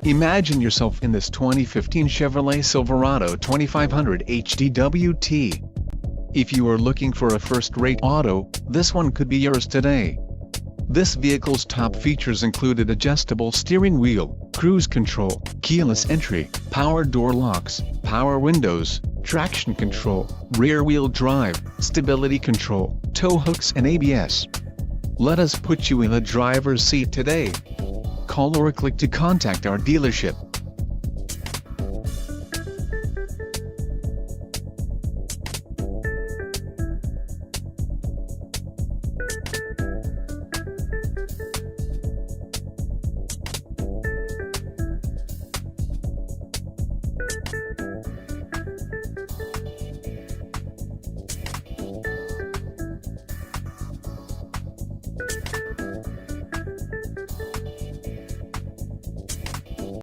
Imagine yourself in this 2015 Chevrolet Silverado 2500 HD WT. If you are looking for a first-rate auto, this one could be yours today. This vehicle's top features included adjustable steering wheel, cruise control, keyless entry, power door locks, power windows, traction control, rear-wheel drive, stability control, tow hooks and ABS. Let us put you in the driver's seat today. Call or click to contact our dealership.